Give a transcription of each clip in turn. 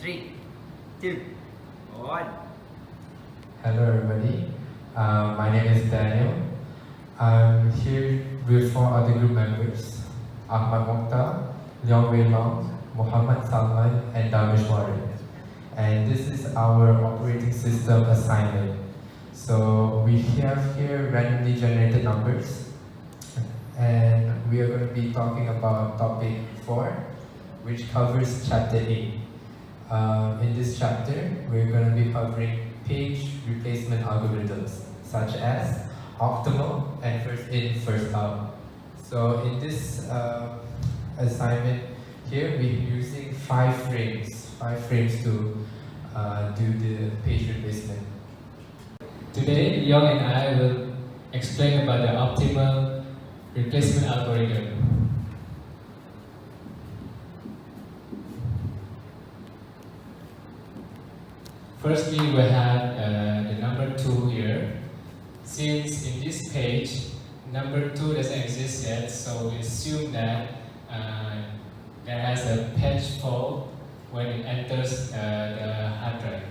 3, 2, 1. Hello everybody, my name is Daniel. I'm here with 4 other group members, Ahmad Mokhtar, Leong Wei Long, Muhammad Salman, and Damish Wari. And this is our operating system assignment. So we have here randomly generated numbers, and we are going to be talking about topic 4, which covers chapter 8. In this chapter, we're going to be covering page replacement algorithms, such as optimal and first in, first out. So in this assignment here, we're using 5 frames to do the page replacement. Today, Leong and I will explain about the optimal replacement algorithm. Firstly, we have the number 2 here. Since in this page, number 2 doesn't exist yet, so we assume that there has a page fault when it enters the hard drive.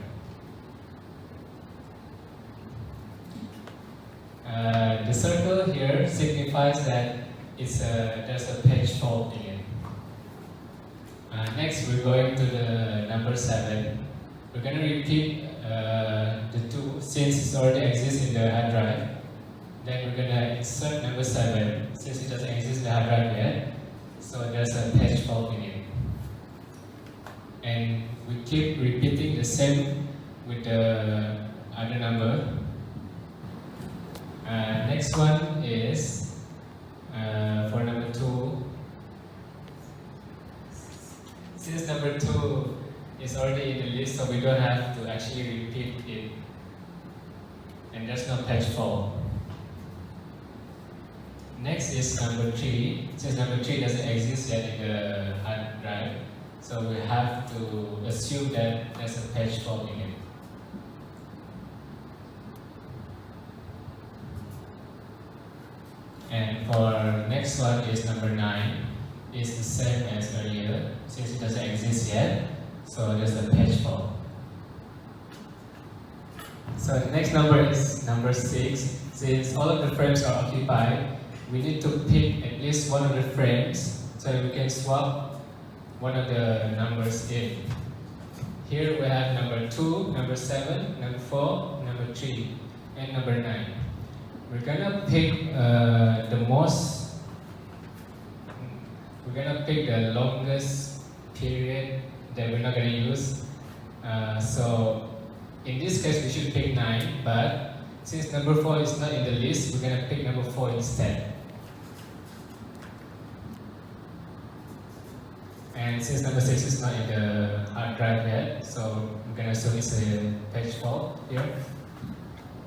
The circle here signifies that there's a page fault in it. Next, we're going to the number 7. We're going to repeat the 2 since it already exists in the hard drive. Then we're going to insert number 7 since it doesn't exist in the hard drive yet. So there's a page fault in it. And we keep repeating the same with the other number. Next one is for number 2. Since number 2 is already in the list, so we don't have to actually repeat it. And there's no page fault. Next is number 3. Since number 3 doesn't exist yet in the hard drive, so we have to assume that there's a page fault in it. And for next one is number 9. It's the same as earlier, since it doesn't exist yet, so there's a page fault. So the next number is number 6. Since all of the frames are occupied, we need to pick at least one of the frames so we can swap one of the numbers in. Here we have number 2, number 7, number 4, number 3, and number 9. We're gonna pick we're gonna pick the longest period that we're not gonna use. So in this case, we should pick 9, but since number 4 is not in the list, we're gonna pick number 4 instead. And since number 6 is not in the hard drive yet, so we're gonna assume it's a page fault here.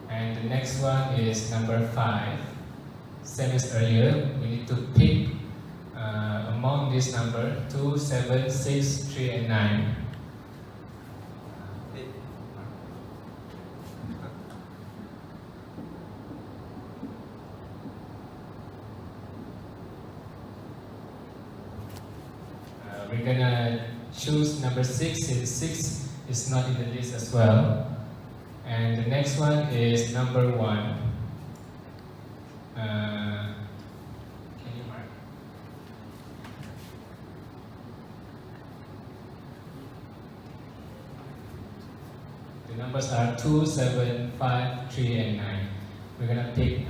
And the next one is number 5. Same as earlier, we need to pick among this number 2, 7, 6, 3, and 9. We're gonna choose number 6 since 6 is not in the list as well. And the next one is number 1. Can you mark? The numbers are 2, 7, 5, 3, and 9. We're gonna pick,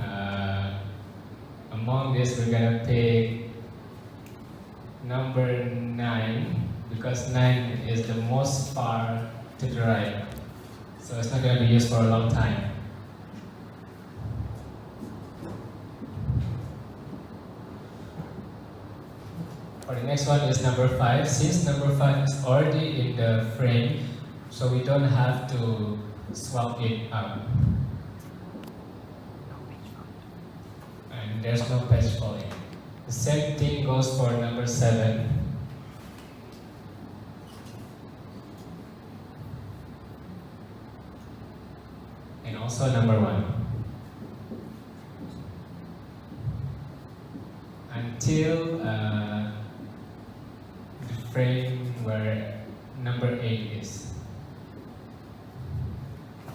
among this, we're gonna pick number 9 because 9 is the most far to the right. So it's not going to be used for a long time. For the next one is number 5. Since number 5 is already in the frame, so we don't have to swap it up. And there's no page fault. The same thing goes for number 7. And also number 1. Until the frame where number 8 is.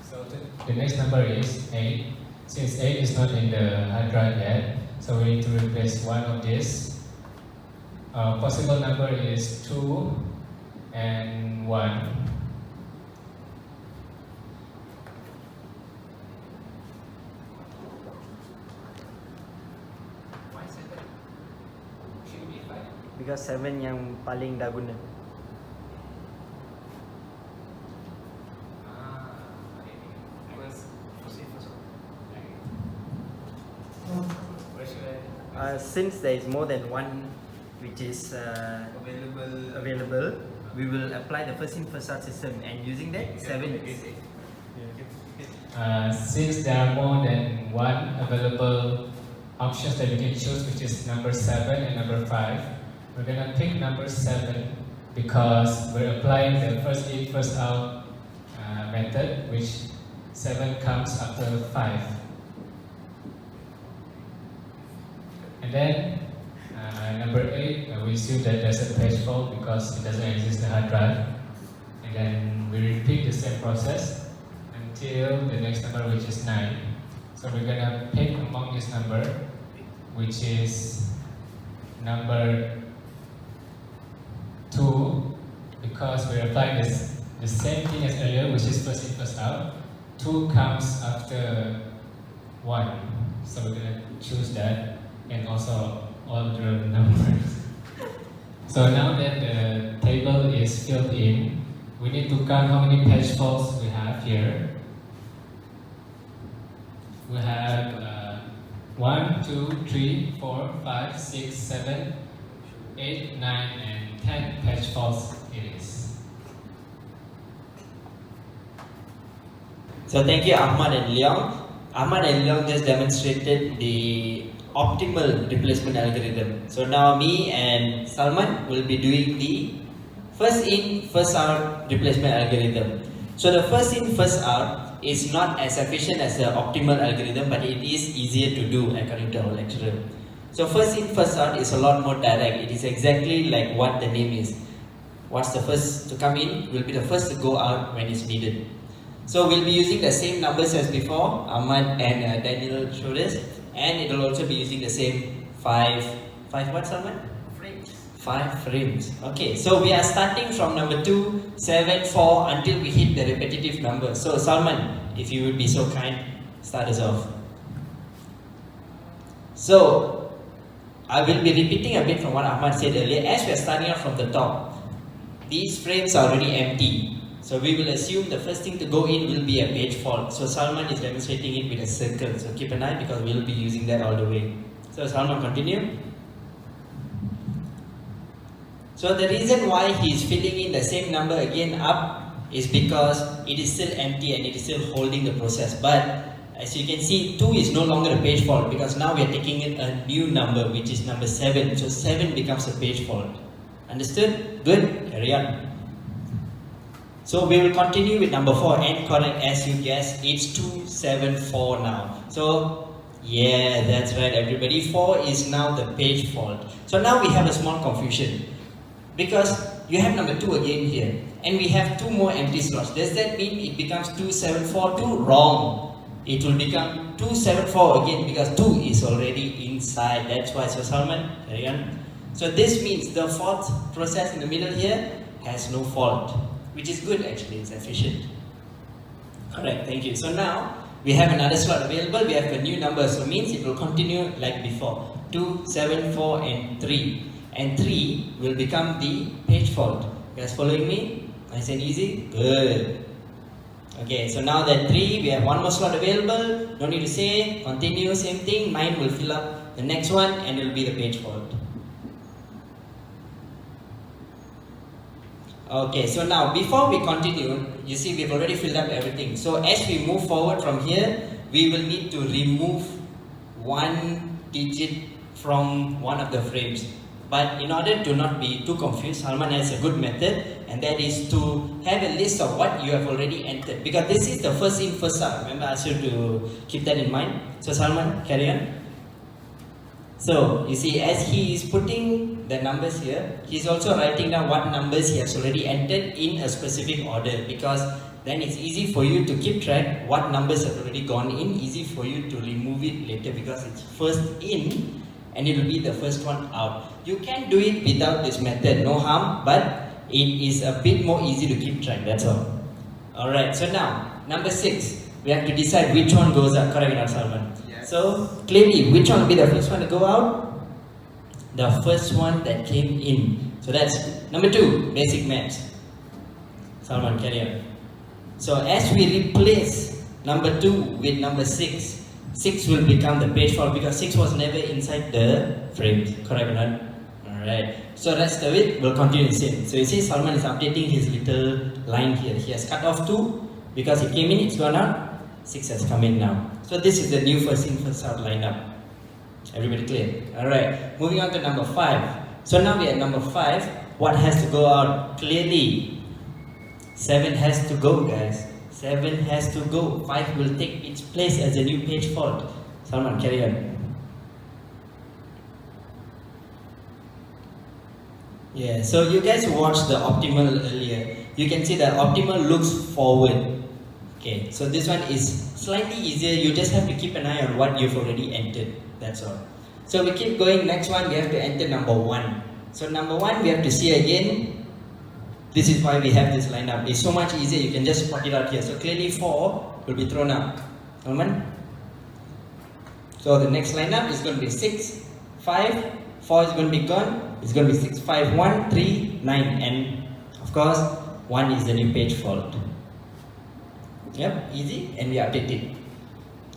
So the next number is 8. Since 8 is not in the hard drive yet, so we need to replace one of these. Possible number is 2 and 1. Because 7 yang paling dah guna. Since there is more than one which is available, we will apply the first in first out system, and using that 7 since there are more than one available options that we can choose, which is number 7 and number 5, we're gonna pick number 7 because we're applying the first in first out method, which 7 comes after 5. And then number 8, we assume that there's a page fault because it doesn't exist in the hard drive. And then we repeat the same process until the next number, which is 9. So we're gonna pick among this number, which is number 2, because we're applying the same thing as earlier, which is first in first out. 2 comes after 1, so we're gonna choose that, and also all the numbers. So now that the table is filled in, we need to count how many page faults we have here. We have 1, 2, 3, 4, 5, 6, 7, 8, 9, and 10 page faults it is. So thank you, Ahmad and Leong. Ahmad and Leong just demonstrated the optimal replacement algorithm. So now me and Salman will be doing the first in, first out replacement algorithm. So the first in, first out is not as efficient as the optimal algorithm, but it is easier to do according to our lecturer. So first in, first out is a lot more direct. It is exactly like what the name is. What's the first to come in will be the first to go out when it's needed. So we'll be using the same numbers as before, Ahmad and Daniel showed us, and it will also be using the same 5 what, Salman? frames. 5 frames. Okay, so we are starting from number 2, 7, 4 until we hit the repetitive number. So Salman, if you would be so kind, start us off. So I will be repeating a bit from what Ahmad said earlier. As we are starting out from the top, these frames are already empty. So we will assume the first thing to go in will be a page fault. So Salman is demonstrating it with a circle. So keep an eye because we will be using that all the way. So Salman, continue. So the reason why he is filling in the same number again up is because it is still empty and it is still holding the process. But as you can see, 2 is no longer a page fault because now we are taking in a new number, which is number 7. So 7 becomes a page fault. Understood? Good? Carry on. So we will continue with number 4, and correct as you guessed, it's 2, 7, 4 now. So yeah, that's right everybody, 4 is now the page fault. So now we have a small confusion because you have number 2 again here and we have 2 more empty slots. Does that mean it becomes 2, 7, 4, 2? Wrong. It will become 2, 7, 4 again because 2 is already inside. That's why. So Salman, carry on. So this means the fourth process in the middle here has no fault, which is good actually, it's efficient. Alright, thank you. So now we have another slot available, we have a new number, so means it will continue like before. 2, 7, 4 and 3. And 3 will become the page fault. You guys following me? Nice and easy? Good. Okay, so now that 3, we have one more slot available, no need to say, continue, same thing, 9 will fill up the next one and it will be the page fault. Okay, so now before we continue, you see we've already filled up everything. So as we move forward from here, we will need to remove one digit from one of the frames. But in order to not be too confused, Salman has a good method, and that is to have a list of what you have already entered. Because this is the first in, first out. Remember I asked you to keep that in mind. So Salman, carry on. So you see, as he is putting the numbers here, he's also writing down what numbers he has already entered in a specific order, because then it's easy for you to keep track what numbers have already gone in, easy for you to remove it later because it's first in and it will be the first one out. You can do it without this method, no harm, but it is a bit more easy to keep track, that's all. Alright, so now, number 6, we have to decide which one goes out, correct enough, Salman? Yes. So, clearly, which one will be the first one to go out? The first one that came in. So that's number 2, basic maths. Salman, carry on. So as we replace number 2 with number 6, 6 will become the page fault because 6 was never inside the frame, correct or not? Alright, so rest of it will continue the same. So you see Salman is updating his little line here. He has cut off 2 because it came in, it's gone out, 6 has come in now. So this is the new first in, first out lineup. Everybody clear? Alright, moving on to number 5. So now we are at number 5. What has to go out? Clearly, 7 has to go, guys. 7 has to go. 5 will take its place as a new page fault. Salman, carry on. Yeah, so you guys watched the optimal earlier. You can see that optimal looks forward. Okay, so this one is slightly easier. You just have to keep an eye on what you've already entered. That's all. So we keep going. Next one, we have to enter number 1. So number 1, we have to see again. This is why we have this lineup. It's so much easier. You can just plot it out here. So clearly 4 will be thrown out. Salman? So the next lineup is going to be 6, 5, 4 is going to be gone. It's going to be 6, 5, 1, 3, 9. And of course, 1 is the new page fault. Yep, easy. And we update it.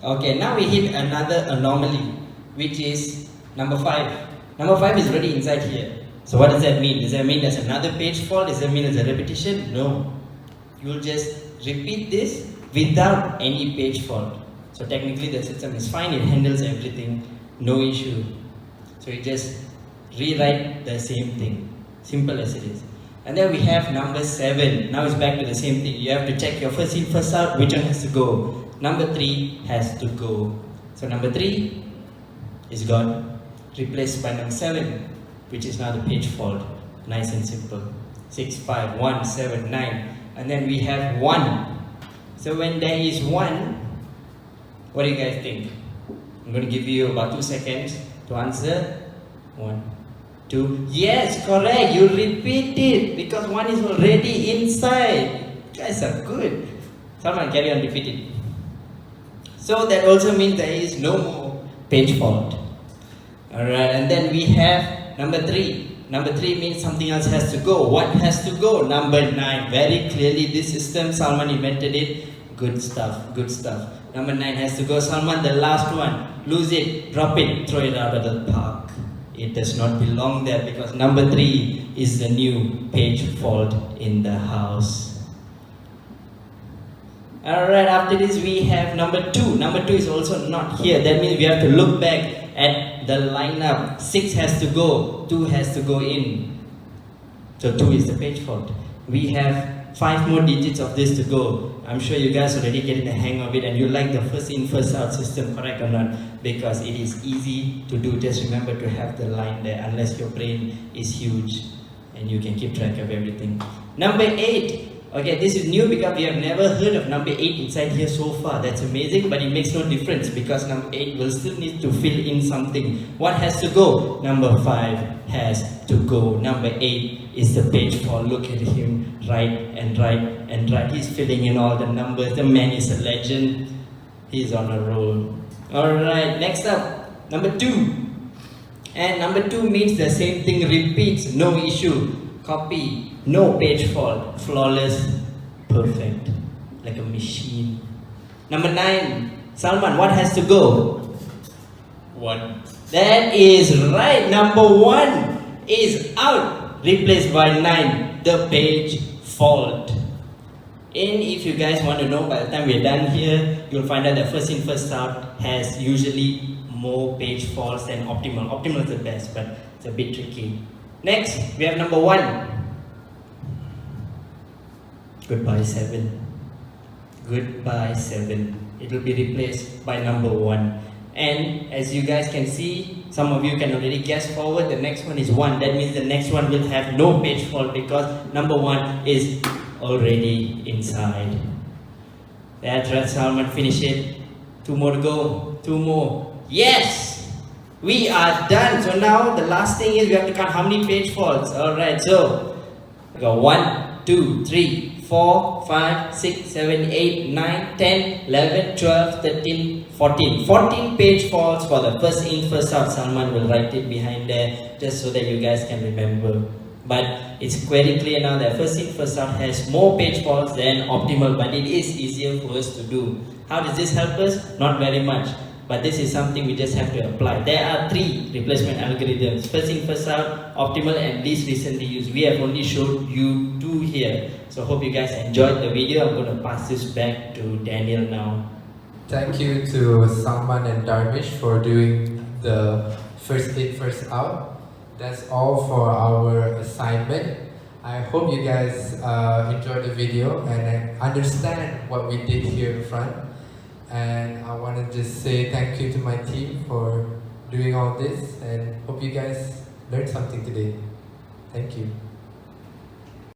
Okay, now we hit another anomaly, which is number 5. Number 5 is already inside here. So what does that mean? Does that mean there's another page fault? Does that mean there's a repetition? No. You'll just repeat this without any page fault. So technically the system is fine, it handles everything, no issue. So you just rewrite the same thing. Simple as it is. And then we have number 7. Now it's back to the same thing. You have to check your first in, first out, which one has to go. Number 3 has to go. So number 3 is gone. Replaced by number 7. Which is now the page fault. Nice and simple. 6, 5, 1, 7, 9. And then we have 1. So when there is 1, what do you guys think? I'm going to give you about 2 seconds to answer. 1, 2. Yes, correct. You repeat it because 1 is already inside. You guys are good. Someone carry on, repeat it. So that also means there is no more page fault. Alright, and then we have number 3. Number 3 means something else has to go. What has to go? Number 9. Very clearly this system, Salman invented it. Good stuff, good stuff. Number 9 has to go. Salman, the last one. Lose it, drop it, throw it out of the park. It does not belong there because number 3 is the new page fault in the house. Alright, after this we have number 2. Number 2 is also not here. That means we have to look back at the lineup. 6 has to go, 2 has to go in. So 2 is the page fault. We have 5 more digits of this to go. I'm sure you guys already getting the hang of it and you like the first in first out system, correct or not? Because it is easy to do. Just remember to have the line there unless your brain is huge and you can keep track of everything. Number 8. Okay, this is new because we have never heard of number 8 inside here so far. That's amazing, but it makes no difference because number 8 will still need to fill in something. What has to go? Number 5 has to go. Number 8 is the page fault. Look at him, right and right and right. He's filling in all the numbers. The man is a legend. He's on a roll. Alright, next up, number 2. And number 2 means the same thing repeats, no issue. Copy, no page fault, flawless, perfect, like a machine. Number 9, Salman, what has to go? 1. That is right. Number 1 is out, replaced by 9, the page fault. And if you guys want to know, by the time we're done here, you'll find out that first in, first out has usually more page faults than optimal. Optimal is the best, but it's a bit tricky. Next, we have number 1. Goodbye 7. Goodbye 7. It will be replaced by number 1. And as you guys can see, Some of you can already guess forward. The next one is 1. That means the next one will have no page fault because number 1 is already inside. That's right, Salman. Finish it. 2 more to go. 2 more. Yes! We are done. So now the last thing is we have to count how many page faults. Alright, so we got 1, 2, 3, 4, 5, 6, 7, 8, 9, 10, 11, 12, 13, 14. 14 page faults for the first in, first out. Salman will write it behind there just so that you guys can remember. But it's very clear now that first in, first out has more page faults than optimal, but it is easier for us to do. How does this help us? Not very much. But this is something we just have to apply. There are 3 replacement algorithms. First in, first out, optimal, and least recently used. We have only showed you 2 here. So hope you guys enjoyed the video. I'm going to pass this back to Daniel now. Thank you to Salman and Darvish for doing the first in, first out. That's all for our assignment. I hope you guys enjoyed the video and understand what we did here in front. And I want to just say thank you to my team for doing all this and hope you guys learned something today. Thank you.